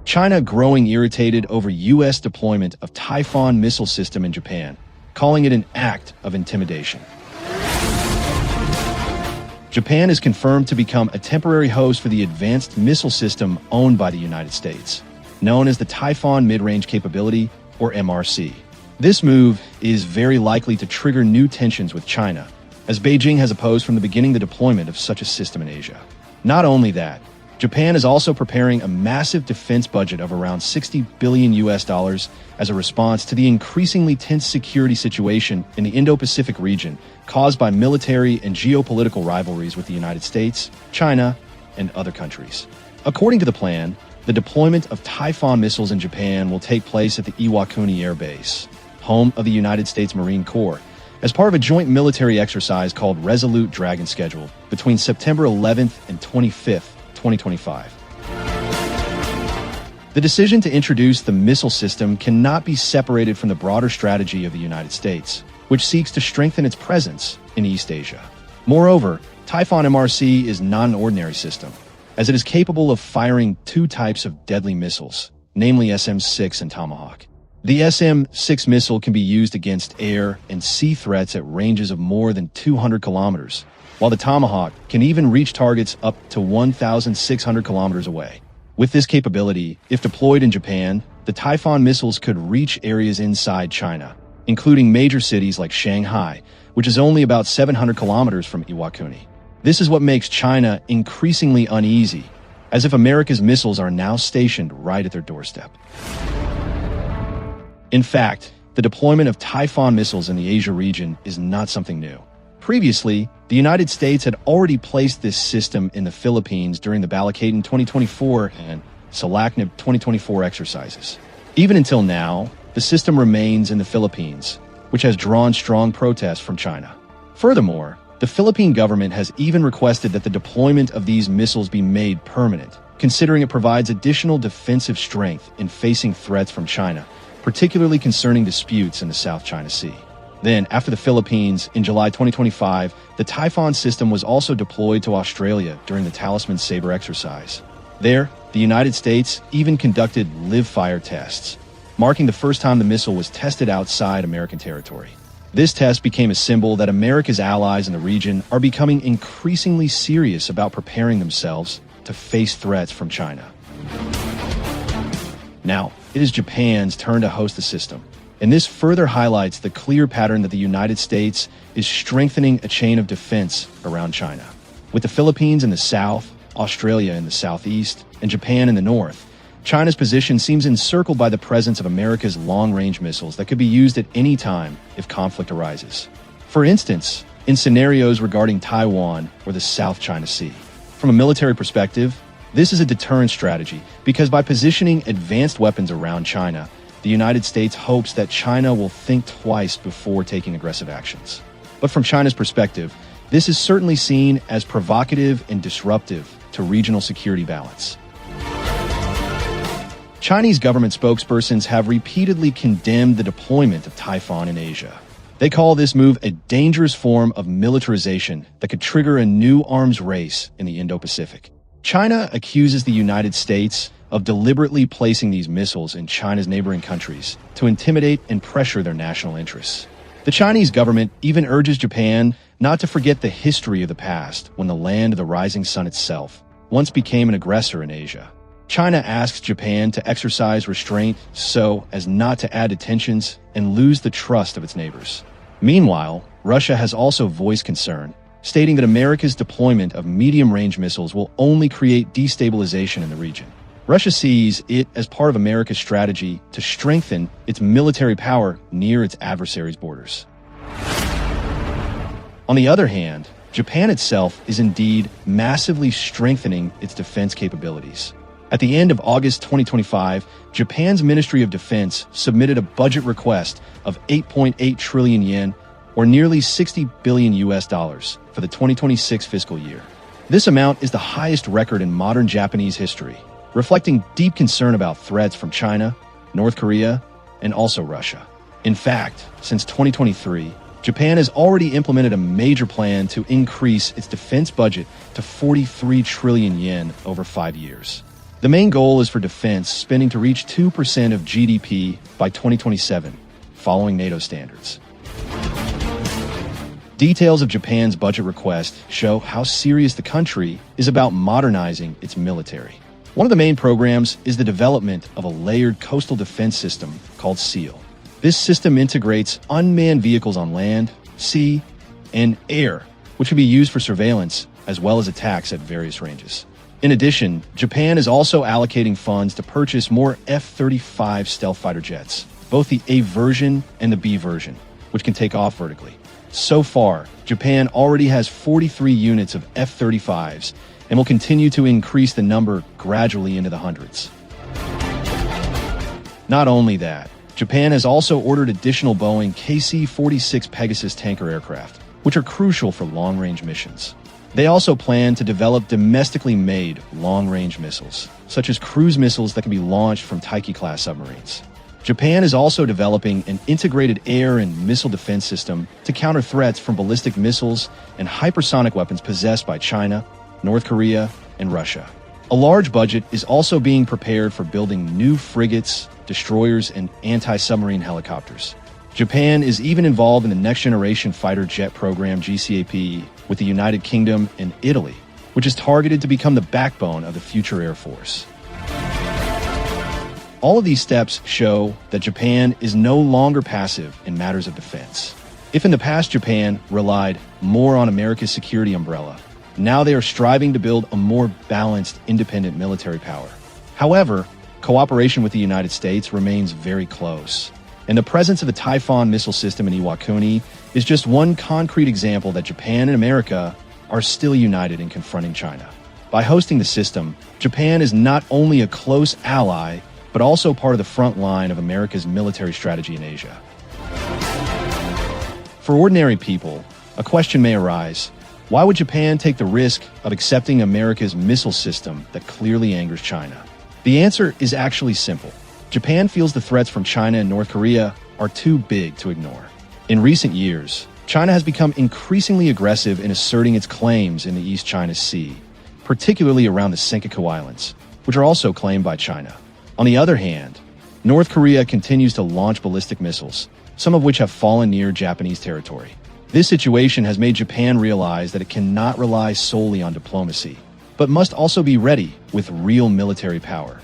China growing irritated over U.S. deployment of Typhon missile system in Japan, calling it an act of intimidation. Japan is confirmed to become a temporary host for the advanced missile system owned by the United States, known as the Typhon Mid-Range Capability, or MRC. This move is very likely to trigger new tensions with China, as Beijing has opposed from the beginning the deployment of such a system in Asia. Not only that, Japan is also preparing a massive defense budget of around $60 billion as a response to the increasingly tense security situation in the Indo-Pacific region caused by military and geopolitical rivalries with the United States, China, and other countries. According to the plan, the deployment of Typhon missiles in Japan will take place at the Iwakuni Air Base, home of the United States Marine Corps, as part of a joint military exercise called Resolute Dragon Schedule between September 11th and 25th, 2025. The decision to introduce the missile system cannot be separated from the broader strategy of the United States, which seeks to strengthen its presence in East Asia. Moreover, Typhon MRC is not an ordinary system, as it is capable of firing two types of deadly missiles, namely SM-6 and Tomahawk. The SM-6 missile can be used against air and sea threats at ranges of more than 200 kilometers, while the Tomahawk can even reach targets up to 1,600 kilometers away. With this capability, if deployed in Japan, the Typhon missiles could reach areas inside China, including major cities like Shanghai, which is only about 700 kilometers from Iwakuni. This is what makes China increasingly uneasy, as if America's missiles are now stationed right at their doorstep. In fact, the deployment of Typhon missiles in the Asia region is not something new. Previously, the United States had already placed this system in the Philippines during the Balacadan 2024 and Salaknib 2024 exercises. Even until now, the system remains in the Philippines, which has drawn strong protests from China. Furthermore, the Philippine government has even requested that the deployment of these missiles be made permanent, considering it provides additional defensive strength in facing threats from China, particularly concerning disputes in the South China Sea. Then, after the Philippines, in July 2025, the Typhon system was also deployed to Australia during the Talisman Sabre exercise. There, the United States even conducted live-fire tests, marking the first time the missile was tested outside American territory. This test became a symbol that America's allies in the region are becoming increasingly serious about preparing themselves to face threats from China. Now, it is Japan's turn to host the system, and this further highlights the clear pattern that the United States is strengthening a chain of defense around China. With the Philippines in the south, Australia in the southeast, and Japan in the north, China's position seems encircled by the presence of America's long-range missiles that could be used at any time if conflict arises. For instance, in scenarios regarding Taiwan or the South China Sea. From a military perspective, this is a deterrent strategy because by positioning advanced weapons around China, the United States hopes that China will think twice before taking aggressive actions. But from China's perspective, this is certainly seen as provocative and disruptive to regional security balance. Chinese government spokespersons have repeatedly condemned the deployment of Typhon in Asia. They call this move a dangerous form of militarization that could trigger a new arms race in the Indo-Pacific. China accuses the United States of deliberately placing these missiles in China's neighboring countries to intimidate and pressure their national interests. The Chinese government even urges Japan not to forget the history of the past when the land of the rising sun itself once became an aggressor in Asia. China asks Japan to exercise restraint so as not to add to tensions and lose the trust of its neighbors. Meanwhile, Russia has also voiced concern, stating that America's deployment of medium-range missiles will only create destabilization in the region. Russia sees it as part of America's strategy to strengthen its military power near its adversaries' borders. On the other hand, Japan itself is indeed massively strengthening its defense capabilities. At the end of August 2025, Japan's Ministry of Defense submitted a budget request of 8.8 trillion yen, or nearly $60 billion for the 2026 fiscal year. This amount is the highest record in modern Japanese history, reflecting deep concern about threats from China, North Korea, and also Russia. In fact, since 2023, Japan has already implemented a major plan to increase its defense budget to 43 trillion yen over 5 years. The main goal is for defense spending to reach 2% of GDP by 2027, following NATO standards. Details of Japan's budget request show how serious the country is about modernizing its military. One of the main programs is the development of a layered coastal defense system called SEAL. This system integrates unmanned vehicles on land, sea, and air, which can be used for surveillance as well as attacks at various ranges. In addition, Japan is also allocating funds to purchase more F-35 stealth fighter jets, both the A version and the B version, which can take off vertically. So far, Japan already has 43 units of F-35s and will continue to increase the number gradually into the hundreds. Not only that, Japan has also ordered additional Boeing KC-46 Pegasus tanker aircraft, which are crucial for long-range missions. They also plan to develop domestically made long-range missiles, such as cruise missiles that can be launched from Taiki-class submarines. Japan is also developing an integrated air and missile defense system to counter threats from ballistic missiles and hypersonic weapons possessed by China, North Korea, and Russia. A large budget is also being prepared for building new frigates, destroyers, and anti-submarine helicopters. Japan is even involved in the next-generation fighter jet program GCAP with the United Kingdom and Italy, which is targeted to become the backbone of the future Air Force. All of these steps show that Japan is no longer passive in matters of defense. If in the past Japan relied more on America's security umbrella, now they are striving to build a more balanced, independent military power. However, cooperation with the United States remains very close, and the presence of the Typhon missile system in Iwakuni is just one concrete example that Japan and America are still united in confronting China. By hosting the system, Japan is not only a close ally, but also part of the front line of America's military strategy in Asia. For ordinary people, a question may arise: why would Japan take the risk of accepting America's missile system that clearly angers China? The answer is actually simple. Japan feels the threats from China and North Korea are too big to ignore. In recent years, China has become increasingly aggressive in asserting its claims in the East China Sea, particularly around the Senkaku Islands, which are also claimed by China. On the other hand, North Korea continues to launch ballistic missiles, some of which have fallen near Japanese territory. This situation has made Japan realize that it cannot rely solely on diplomacy, but must also be ready with real military power.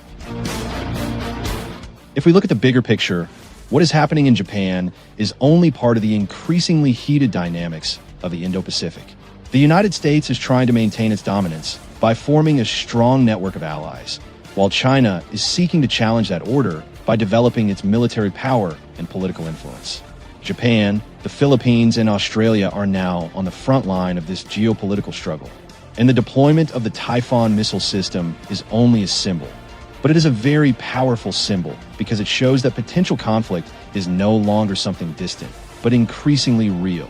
If we look at the bigger picture, what is happening in Japan is only part of the increasingly heated dynamics of the Indo-Pacific. The United States is trying to maintain its dominance by forming a strong network of allies, while China is seeking to challenge that order by developing its military power and political influence. Japan, the Philippines, and Australia are now on the front line of this geopolitical struggle, and the deployment of the Typhon missile system is only a symbol. But it is a very powerful symbol because it shows that potential conflict is no longer something distant, but increasingly real.